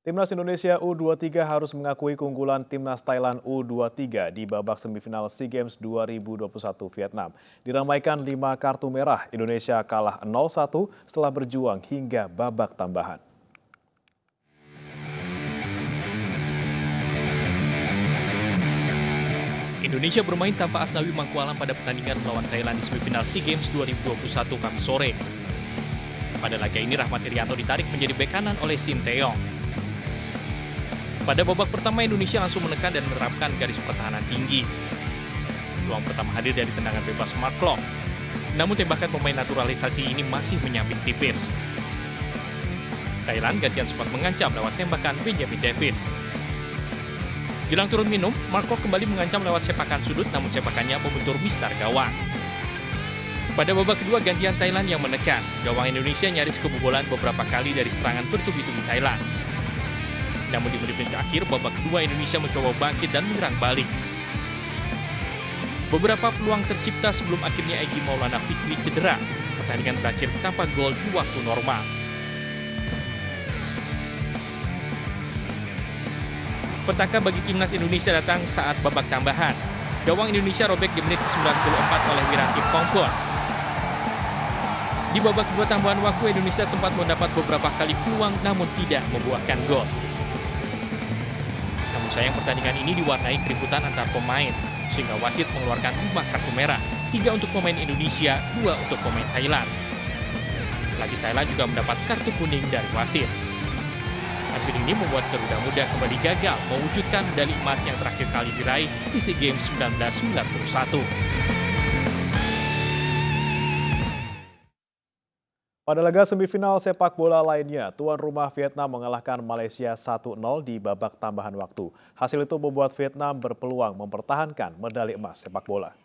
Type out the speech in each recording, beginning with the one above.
Timnas Indonesia U23 harus mengakui keunggulan Timnas Thailand U23 di babak semifinal SEA Games 2021 Vietnam. Diramaikan 5 kartu merah, Indonesia kalah 0-1 setelah berjuang hingga babak tambahan. Indonesia bermain tanpa Asnawi Mangkualam pada pertandingan melawan Thailand di semifinal SEA Games 2021 Kamis sore. Pada laga ini Rahmat Irianto ditarik menjadi bek kanan oleh Shin Tae-yong. Pada babak pertama Indonesia langsung menekan dan menerapkan garis pertahanan tinggi. Peluang pertama hadir dari tendangan bebas Mark Klok. Namun tembakan pemain naturalisasi ini masih menyambit tipis. Thailand gantian sempat mengancam lewat tembakan Benjamin Davis. Jelang turun minum, Mark Klok kembali mengancam lewat sepakan sudut namun sepakannya membentur mistar gawang. Pada babak kedua gantian Thailand yang menekan, gawang Indonesia nyaris kebobolan beberapa kali dari serangan bertubi-tubi Thailand. Namun di menit-menit akhir, babak kedua Indonesia mencoba bangkit dan menyerang balik. Beberapa peluang tercipta sebelum akhirnya Egy Maulana Fikri cedera. Pertandingan berakhir tanpa gol di waktu normal. Petaka bagi timnas Indonesia datang saat babak tambahan. Gawang Indonesia robek di menit ke-94 oleh Wiranti Pongpon. Di babak kedua tambahan waktu, Indonesia sempat mendapat beberapa kali peluang namun tidak membuahkan gol. Namun sayang pertandingan ini diwarnai keributan antar pemain, sehingga wasit mengeluarkan 5 kartu merah, 3 untuk pemain Indonesia, 2 untuk pemain Thailand. Lagi Thailand juga mendapat kartu kuning dari wasit. Hasil ini membuat Garuda Muda kembali gagal mewujudkan medali emas yang terakhir kali diraih di SEA Games 1991. Pada laga semifinal sepak bola lainnya, tuan rumah Vietnam mengalahkan Malaysia 1-0 di babak tambahan waktu. Hasil itu membuat Vietnam berpeluang mempertahankan medali emas sepak bola.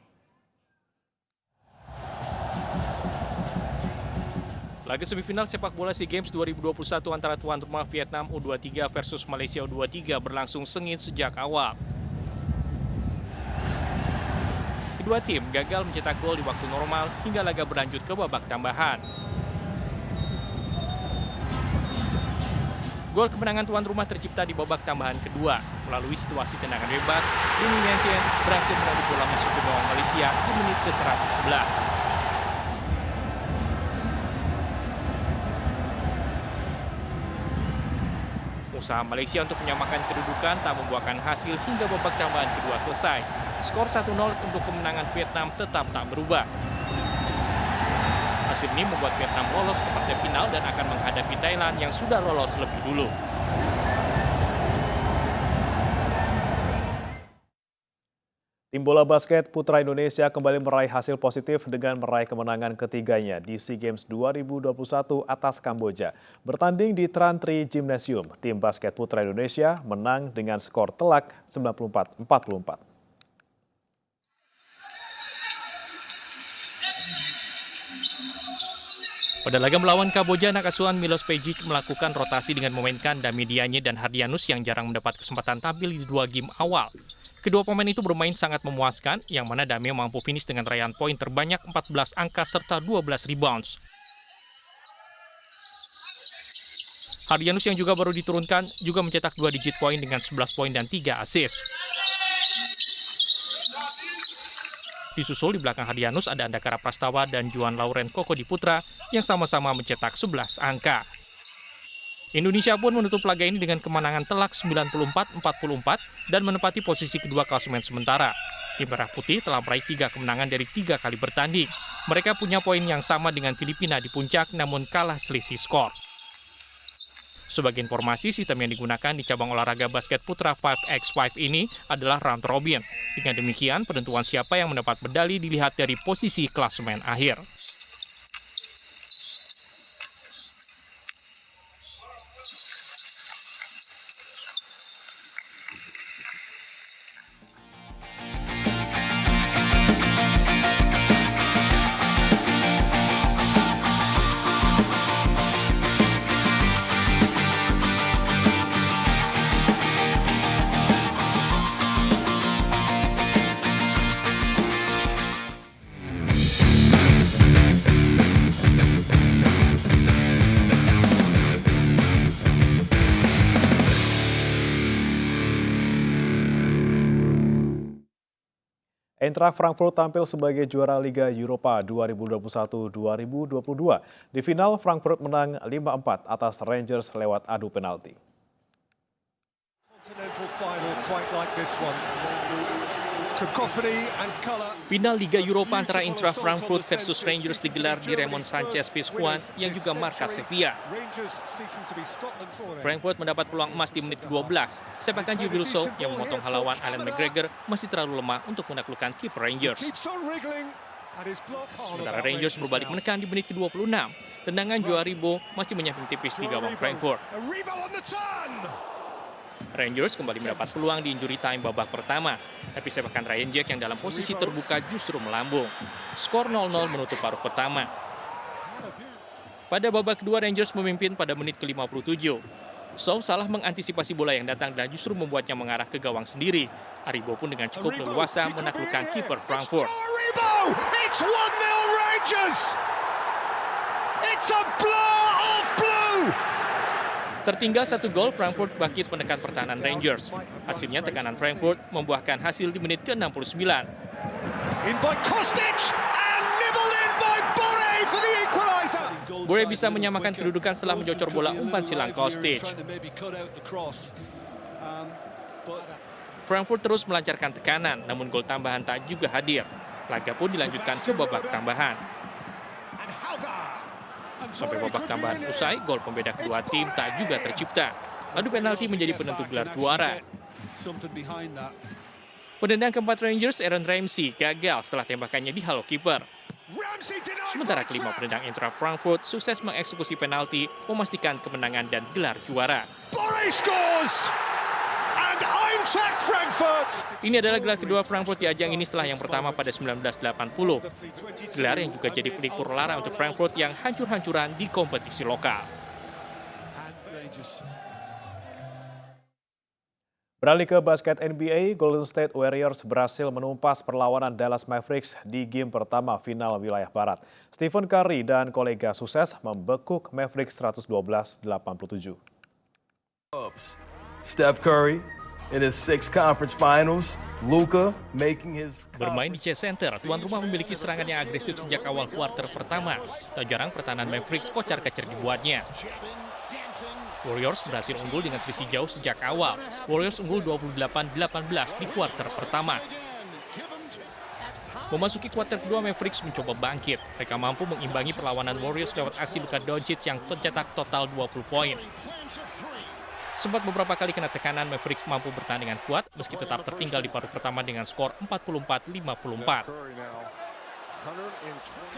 Laga semifinal sepak bola SEA Games 2021 antara tuan rumah Vietnam U23 versus Malaysia U23 berlangsung sengit sejak awal. Kedua tim gagal mencetak gol di waktu normal hingga laga berlanjut ke babak tambahan. Gol kemenangan tuan rumah tercipta di babak tambahan kedua. Melalui situasi tendangan bebas, Lim Nguyen Tien berhasil menembus bola masuk ke gawang Malaysia di menit ke-111. Usaha Malaysia untuk menyamakan kedudukan tak membuahkan hasil hingga babak tambahan kedua selesai. Skor 1-0 untuk kemenangan Vietnam tetap tak berubah. Hasil ini membuat Vietnam lolos ke partai final dan akan menghadapi Thailand yang sudah lolos lebih dulu. Tim bola basket putra Indonesia kembali meraih hasil positif dengan meraih kemenangan ketiganya di SEA Games 2021 atas Kamboja. Bertanding di Tran Tri Gymnasium, tim basket putra Indonesia menang dengan skor telak 94-44. Pada laga melawan Kamboja, anak asuhan Milos Pejic melakukan rotasi dengan memainkan Dami Dianye dan Hardianus yang jarang mendapat kesempatan tampil di 2 game awal. Kedua pemain itu bermain sangat memuaskan, yang mana Dami mampu finish dengan raihan poin terbanyak 14 angka serta 12 rebounds. Hardianus yang juga baru diturunkan juga mencetak 2 digit poin dengan 11 poin dan 3 assist. Disusul di belakang Hardianus ada Andakara Prastawa dan Juan Lauren Koko Diputra yang sama-sama mencetak 11 angka. Indonesia pun menutup laga ini dengan kemenangan telak 94-44 dan menempati posisi kedua klasemen sementara. Tim Merah Putih telah meraih 3 kemenangan dari 3 kali bertanding. Mereka punya poin yang sama dengan Filipina di puncak namun kalah selisih skor. Sebagai informasi, sistem yang digunakan di cabang olahraga basket putra 5x5 ini adalah round robin. Dengan demikian, penentuan siapa yang mendapat medali dilihat dari posisi klasemen akhir. Eintracht Frankfurt tampil sebagai juara Liga Eropa 2021-2022. Di final, Frankfurt menang 5-4 atas Rangers lewat adu penalti. Final Liga Eropa antara Eintracht Frankfurt versus Rangers digelar di Ramon Sanchez Pizjuan yang juga markas Sevilla. Frankfurt mendapat peluang emas di menit ke-12. Sepakan Jubil So yang memotong halawan Allan McGregor masih terlalu lemah untuk menaklukkan kiper Rangers. Sementara Rangers berbalik menekan di menit ke-26. Tendangan Joao Aribo masih menyamping tipis di gawang Frankfurt. Rangers kembali mendapat peluang di injury time babak pertama, tapi sepakan Ryan Jack yang dalam posisi terbuka justru melambung. Skor 0-0 menutup paruh pertama. Pada babak kedua, Rangers memimpin pada menit ke-57. Sow salah mengantisipasi bola yang datang dan justru membuatnya mengarah ke gawang sendiri. Aribo pun dengan cukup leluasa menaklukkan kiper Frankfurt. It's 1-0 Rangers! It's a blur of blue! Tertinggal 1 gol, Frankfurt bangkit menekan pertahanan Rangers. Hasilnya tekanan Frankfurt membuahkan hasil di menit ke-69. Bore bisa menyamakan kedudukan setelah menjocor bola umpan silang Kostic. Frankfurt terus melancarkan tekanan, namun gol tambahan tak juga hadir. Laga pun dilanjutkan ke babak tambahan. Sampai babak tambahan usai, gol pembeda kedua tim tak juga tercipta. Adu penalti menjadi penentu gelar juara. Penendang keempat Rangers, Aaron Ramsey, gagal setelah tembakannya dihalau kiper. Sementara kelima penendang Eintracht Frankfurt sukses mengeksekusi penalti, memastikan kemenangan dan gelar juara. Ini adalah gelar kedua Frankfurt di ajang ini setelah yang pertama pada 1980. Gelar yang juga jadi pelipur lara untuk Frankfurt yang hancur-hancuran di kompetisi lokal. Beralih ke basket NBA, Golden State Warriors berhasil menumpas perlawanan Dallas Mavericks di game pertama final wilayah Barat. Stephen Curry dan kolega sukses membekuk Mavericks 112-87. Steph Curry in his 6th conference finals, Luka making his... Bermain di Chase Center, tuan rumah memiliki serangan yang agresif sejak awal kuarter pertama. Tak jarang pertahanan Mavericks kocar-kacir dibuatnya. Warriors berhasil unggul dengan selisih jauh sejak awal. Warriors unggul 28-18 di kuarter pertama. Memasuki kuarter kedua, Mavericks mencoba bangkit. Mereka mampu mengimbangi perlawanan Warriors lewat aksi Luka Doncic yang tercetak total 20 poin. Sempat beberapa kali kena tekanan, Mavericks mampu bertahan dengan kuat meski tetap tertinggal di paruh pertama dengan skor 44-54.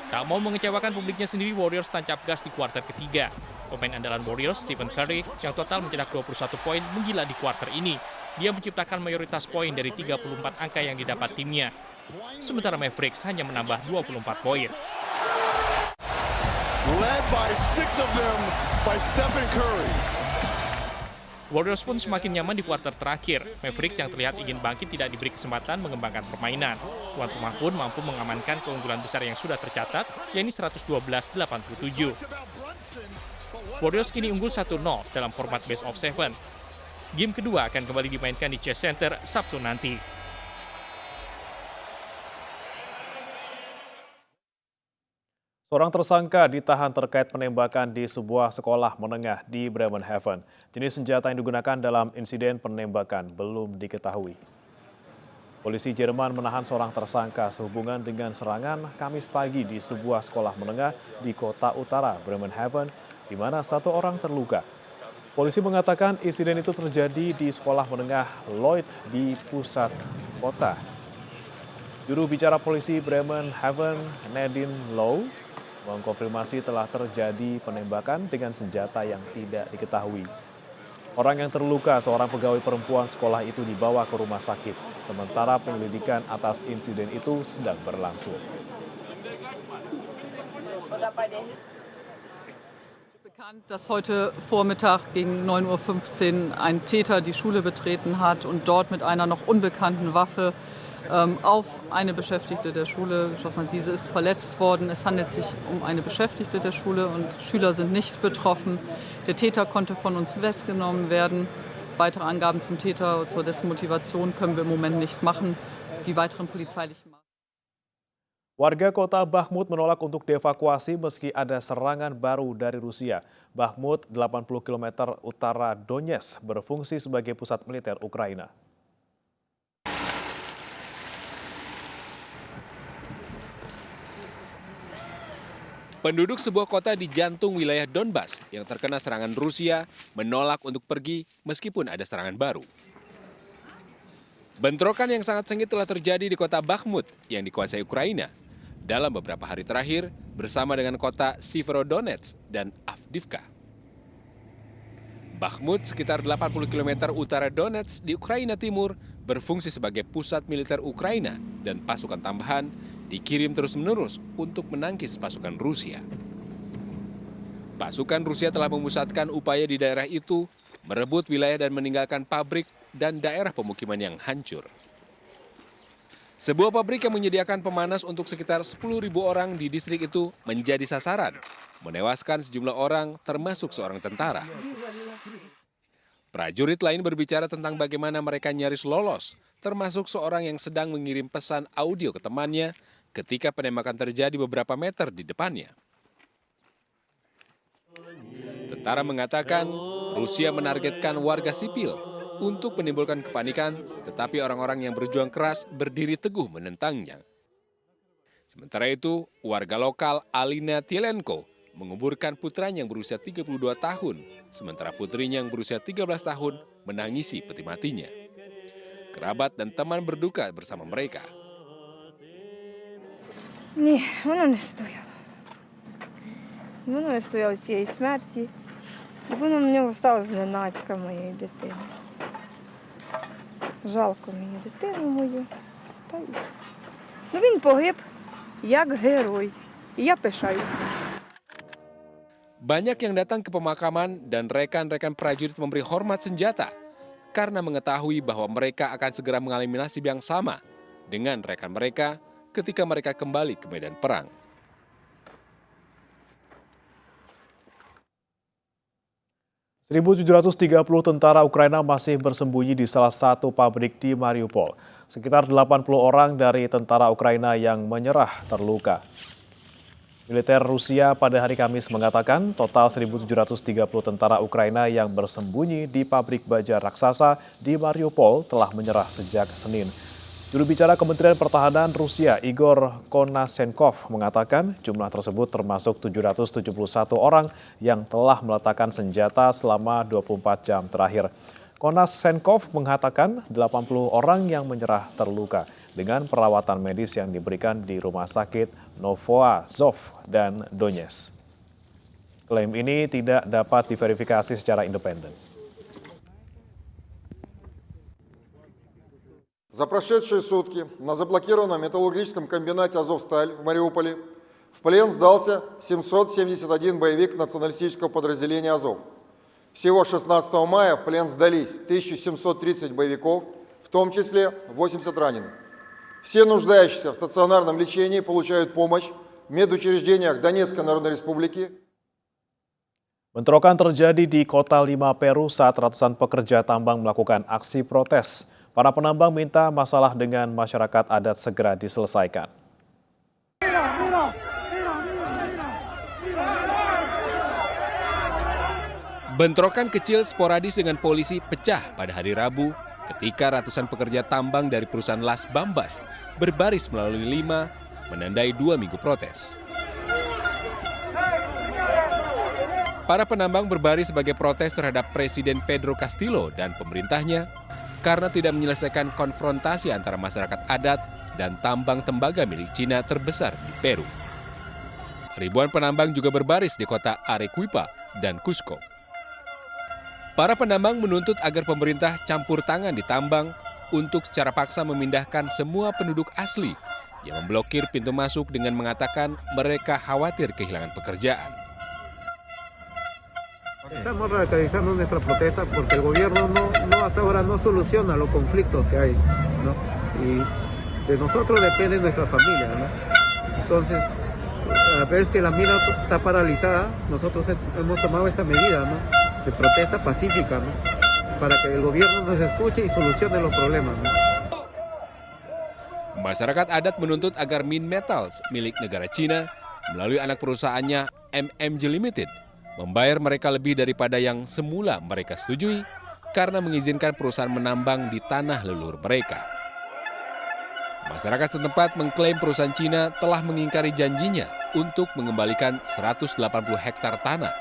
Tak mau mengecewakan publiknya sendiri, Warriors tancap gas di kuarter ketiga. Pemain andalan Warriors, Stephen Curry, yang total mencetak 21 poin, menggila di kuarter ini. Dia menciptakan mayoritas poin dari 34 angka yang didapat timnya. Sementara Mavericks hanya menambah 24 poin. Led by 6 of them by Stephen Curry. Warriors pun semakin nyaman di kuarter terakhir. Mavericks yang terlihat ingin bangkit tidak diberi kesempatan mengembangkan permainan. Tuan rumah pun mampu mengamankan keunggulan besar yang sudah tercatat, yakni 112-87. Warriors kini unggul 1-0 dalam format best of 7. Game kedua akan kembali dimainkan di Chase Center Sabtu nanti. Seorang tersangka ditahan terkait penembakan di sebuah sekolah menengah di Bremerhaven. Jenis senjata yang digunakan dalam insiden penembakan belum diketahui. Polisi Jerman menahan seorang tersangka sehubungan dengan serangan Kamis pagi di sebuah sekolah menengah di kota utara Bremerhaven, di mana 1 orang terluka. Polisi mengatakan insiden itu terjadi di sekolah menengah Lloyd di pusat kota. Juru bicara polisi Bremerhaven, Nadine Low, mengkonfirmasi telah terjadi penembakan dengan senjata yang tidak diketahui. Orang yang terluka, seorang pegawai perempuan sekolah itu dibawa ke rumah sakit, sementara penyelidikan atas insiden itu sedang berlangsung. Bekannt, dass heute Vormittag gegen 9:15 Uhr ein Täter die Schule betreten hat und dort mit einer noch unbekannten Waffe auf eine Beschäftigte der Schule geschossen hat. Diese ist verletzt worden. Es handelt sich um eine Beschäftigte der Schule und Schüler sind nicht betroffen. Der Täter konnte von uns festgenommen werden. Weitere Angaben zum Täter, zur dessen Motivation können wir im Moment nicht machen. Die weiteren polizeilichen Maßnahmen Warga kota Bakhmut menolak untuk dievakuasi meski ada serangan baru dari Rusia. Bakhmut, 80 km utara Donetsk, berfungsi sebagai pusat militer Ukraina. Penduduk sebuah kota di jantung wilayah Donbas yang terkena serangan Rusia menolak untuk pergi meskipun ada serangan baru. Bentrokan yang sangat sengit telah terjadi di kota Bakhmut yang dikuasai Ukraina dalam beberapa hari terakhir bersama dengan kota Severodonetsk dan Avdiivka. Bakhmut, sekitar 80 km utara Donetsk di Ukraina Timur, berfungsi sebagai pusat militer Ukraina dan pasukan tambahan dikirim terus-menerus untuk menangkis pasukan Rusia. Pasukan Rusia telah memusatkan upaya di daerah itu, merebut wilayah dan meninggalkan pabrik dan daerah pemukiman yang hancur. Sebuah pabrik yang menyediakan pemanas untuk sekitar 10.000 orang di distrik itu menjadi sasaran, menewaskan sejumlah orang termasuk seorang tentara. Prajurit lain berbicara tentang bagaimana mereka nyaris lolos, termasuk seorang yang sedang mengirim pesan audio ke temannya ketika penembakan terjadi beberapa meter di depannya. Tentara mengatakan Rusia menargetkan warga sipil untuk menimbulkan kepanikan, tetapi orang-orang yang berjuang keras berdiri teguh menentangnya. Sementara itu, warga lokal Alina Tielenko menguburkan putranya yang berusia 32 tahun, sementara putrinya yang berusia 13 tahun menangisi peti matinya. Kerabat dan teman berduka bersama mereka. Ні, воно не стояло. Воно не стояло цієї смерті. І воно в нього стало зненацька моєї дитини. Жалко мені дитину мою, та й все. Ну він погиб як герой, і я пишаюся. Banyak yang datang ke pemakaman dan rekan-rekan prajurit memberi hormat senjata karena mengetahui bahwa mereka akan segera mengalami nasib yang sama dengan rekan mereka ketika mereka kembali ke medan perang. .730 tentara Ukraina masih bersembunyi di salah satu pabrik di Mariupol. Sekitar 80 orang dari tentara Ukraina yang menyerah terluka. Militer Rusia pada hari Kamis mengatakan total 1.730 tentara Ukraina yang bersembunyi di pabrik baja raksasa di Mariupol telah menyerah sejak Senin. Juru bicara Kementerian Pertahanan Rusia, Igor Konashenkov, mengatakan jumlah tersebut termasuk 771 orang yang telah meletakkan senjata selama 24 jam terakhir. Konashenkov mengatakan 80 orang yang menyerah terluka dengan perawatan medis yang diberikan di rumah sakit Novoazov dan Donetsk. Klaim ini tidak dapat diverifikasi secara independen. За прошедшие сутки на заблокированном металлургическом комбинате «Азовсталь» в Мариуполе в плен сдался 771 боевик националистического подразделения «Азов». Всего 16 мая в плен сдались 1730 боевиков, в том числе 80 раненых. Все нуждающиеся в стационарном лечении получают помощь в медучреждениях Донецкой Народной Республики. Bentrokan terjadi di Kota Lima, Peru saat ratusan pekerja tambang melakukan aksi protes. Para penambang minta masalah dengan masyarakat adat segera diselesaikan. Bentrokan kecil sporadis dengan polisi pecah pada hari Rabu ketika ratusan pekerja tambang dari perusahaan Las Bambas berbaris melalui Lima menandai 2 minggu protes. Para penambang berbaris sebagai protes terhadap Presiden Pedro Castillo dan pemerintahnya karena tidak menyelesaikan konfrontasi antara masyarakat adat dan tambang tembaga milik Cina terbesar di Peru. Ribuan penambang juga berbaris di kota Arequipa dan Cusco. Para penambang menuntut agar pemerintah campur tangan di tambang untuk secara paksa memindahkan semua penduduk asli yang memblokir pintu masuk dengan mengatakan mereka khawatir kehilangan pekerjaan. Estamos radicalizando nuestra protesta porque el gobierno hasta ahora no soluciona los conflictos que hay, ¿no? Y de nosotros depende nuestra familia, ¿no? Entonces, a ver que la mina está paralizada, nosotros hemos tomado esta medida, ¿no? De protesta pacífica, ¿no? Para que el gobierno nos escuche y solucione los problemas, ¿no? Masyarakat adat menuntut agar Minmetals milik negara Cina melalui anak perusahaannya MMG Limited membayar mereka lebih daripada yang semula mereka setujui karena mengizinkan perusahaan menambang di tanah leluhur mereka. Masyarakat setempat mengklaim perusahaan Cina telah mengingkari janjinya untuk mengembalikan 180 hektar tanah.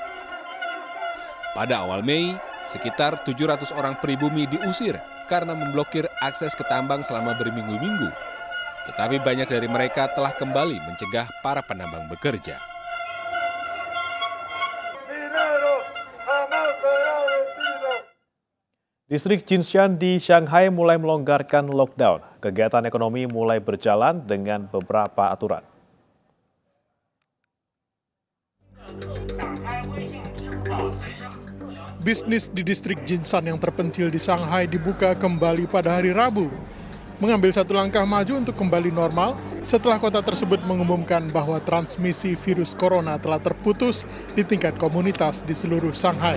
Pada awal Mei, sekitar 700 orang pribumi diusir karena memblokir akses ke tambang selama berminggu-minggu. Tetapi banyak dari mereka telah kembali mencegah para penambang bekerja. Distrik Jinshan di Shanghai mulai melonggarkan lockdown. Kegiatan ekonomi mulai berjalan dengan beberapa aturan. Bisnis di distrik Jinshan yang terpencil di Shanghai dibuka kembali pada hari Rabu. Mengambil satu langkah maju untuk kembali normal setelah kota tersebut mengumumkan bahwa transmisi virus corona telah terputus di tingkat komunitas di seluruh Shanghai.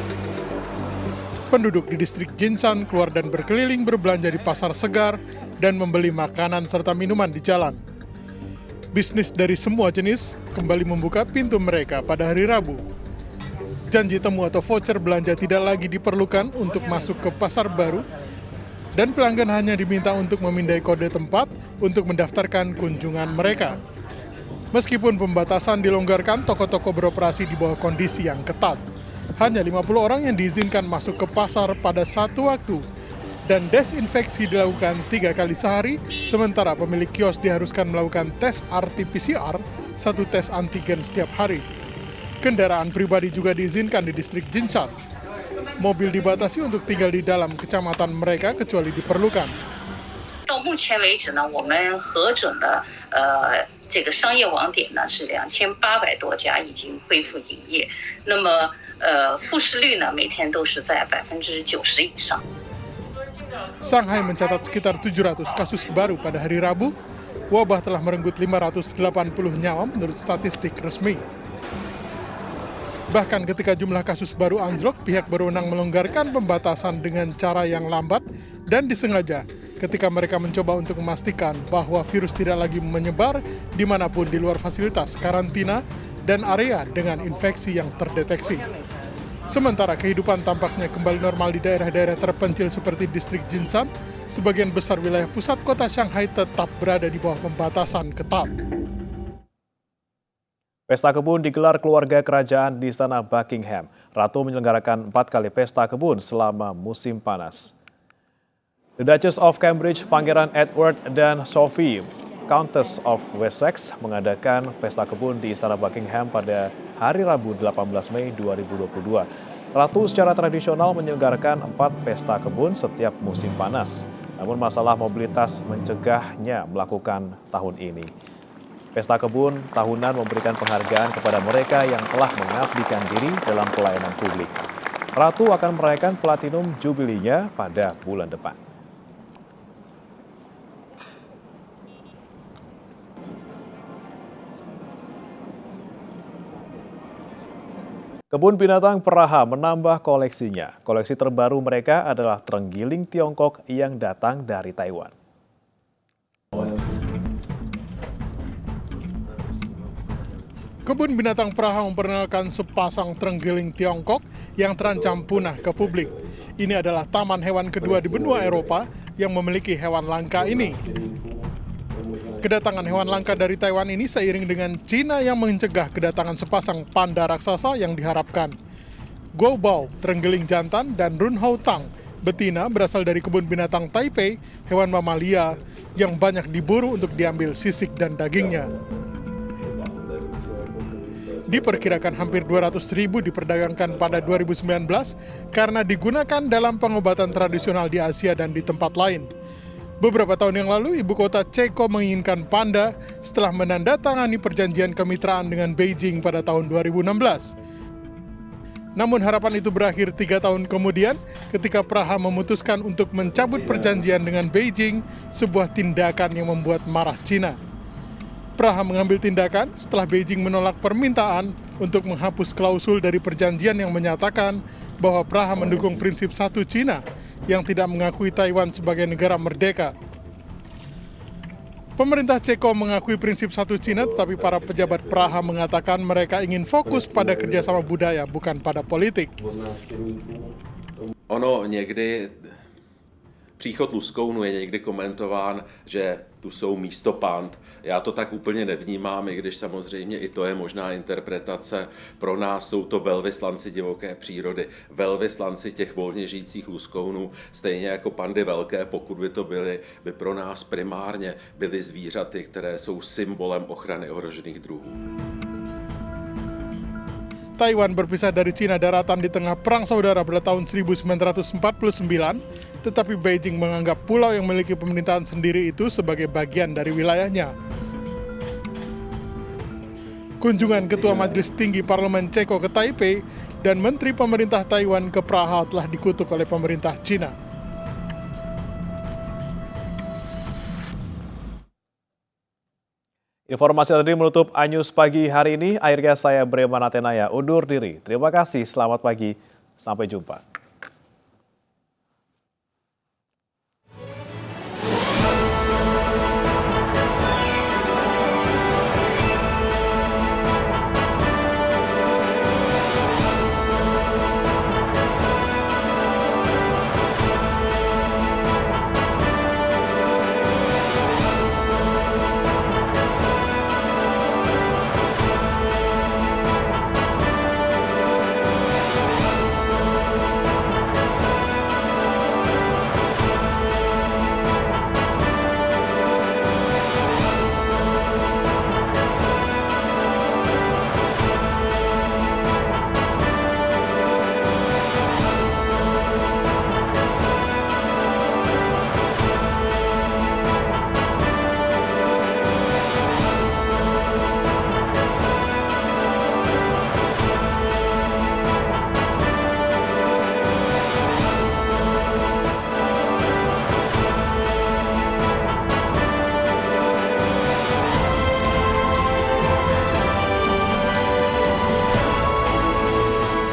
Penduduk di distrik Jinshan keluar dan berkeliling berbelanja di pasar segar dan membeli makanan serta minuman di jalan. Bisnis dari semua jenis kembali membuka pintu mereka pada hari Rabu. Janji temu atau voucher belanja tidak lagi diperlukan untuk masuk ke pasar baru, dan pelanggan hanya diminta untuk memindai kode tempat untuk mendaftarkan kunjungan mereka. Meskipun pembatasan dilonggarkan, toko-toko beroperasi di bawah kondisi yang ketat. Hanya 50 orang yang diizinkan masuk ke pasar pada satu waktu, dan desinfeksi dilakukan 3 kali sehari, sementara pemilik kios diharuskan melakukan tes RT-PCR, 1 tes antigen setiap hari. Kendaraan pribadi juga diizinkan di distrik Jinshan. Mobil dibatasi untuk tinggal di dalam kecamatan mereka kecuali diperlukan. Shanghai mencatat sekitar 700 kasus baru pada hari Rabu. Wabah telah merenggut 580 nyawa menurut statistik resmi. Bahkan ketika jumlah kasus baru anjlok, pihak berwenang melonggarkan pembatasan dengan cara yang lambat dan disengaja ketika mereka mencoba untuk memastikan bahwa virus tidak lagi menyebar dimanapun di luar fasilitas karantina dan area dengan infeksi yang terdeteksi. Sementara kehidupan tampaknya kembali normal di daerah-daerah terpencil seperti distrik Jinshan, sebagian besar wilayah pusat kota Shanghai tetap berada di bawah pembatasan ketat. Pesta kebun digelar keluarga kerajaan di Istana Buckingham. Ratu menyelenggarakan 4 kali pesta kebun selama musim panas. The Duchess of Cambridge, Pangeran Edward dan Sophie, Countess of Wessex, mengadakan pesta kebun di Istana Buckingham pada hari Rabu 18 Mei 2022. Ratu secara tradisional menyelenggarakan 4 pesta kebun setiap musim panas. Namun masalah mobilitas mencegahnya melakukan tahun ini. Pesta kebun tahunan memberikan penghargaan kepada mereka yang telah mengabdikan diri dalam pelayanan publik. Ratu akan merayakan Platinum Jubilinya pada bulan depan. Kebun Binatang Praha menambah koleksinya. Koleksi terbaru mereka adalah terenggiling Tiongkok yang datang dari Taiwan. Kebun Binatang Praha memperkenalkan sepasang terenggiling Tiongkok yang terancam punah ke publik. Ini adalah taman hewan kedua di benua Eropa yang memiliki hewan langka ini. Kedatangan hewan langka dari Taiwan ini seiring dengan Cina yang mencegah kedatangan sepasang panda raksasa yang diharapkan. Guobao, terenggiling jantan, dan Runhou Tang, betina berasal dari kebun binatang Taipei, hewan mamalia yang banyak diburu untuk diambil sisik dan dagingnya. Diperkirakan hampir 200.000 diperdagangkan pada 2019 karena digunakan dalam pengobatan tradisional di Asia dan di tempat lain. Beberapa tahun yang lalu, ibu kota Ceko menginginkan panda setelah menandatangani perjanjian kemitraan dengan Beijing pada tahun 2016. Namun harapan itu berakhir 3 tahun kemudian ketika Praha memutuskan untuk mencabut perjanjian dengan Beijing, sebuah tindakan yang membuat marah Cina. Praha mengambil tindakan setelah Beijing menolak permintaan untuk menghapus klausul dari perjanjian yang menyatakan bahwa Praha mendukung prinsip satu Cina yang tidak mengakui Taiwan sebagai negara merdeka. Pemerintah Ceko mengakui prinsip satu Cina, tetapi para pejabat Praha mengatakan mereka ingin fokus pada kerjasama budaya, bukan pada politik. Ono někdy, příchod Luskounu je někdy komentován, že tu jsou místo pand. Já to tak úplně nevnímám, i když samozřejmě i to je možná interpretace. Pro nás jsou to velvyslanci divoké přírody, velvyslanci těch volně žijících Luskounů, stejně jako pandy velké, pokud by to byly, by pro nás primárně byly zvířaty, které jsou symbolem ochrany ohrožených druhů. Taiwan berpisah dari Cina daratan di tengah perang saudara pada tahun 1949, tetapi Beijing menganggap pulau yang memiliki pemerintahan sendiri itu sebagai bagian dari wilayahnya. Kunjungan Ketua Majelis Tinggi Parlemen Ceko ke Taipei dan Menteri Pemerintah Taiwan ke Praha telah dikutuk oleh pemerintah Cina. Informasi tadi menutup Anyus pagi hari ini. Akhirnya saya Breman Atenaya undur diri. Terima kasih, selamat pagi, sampai jumpa.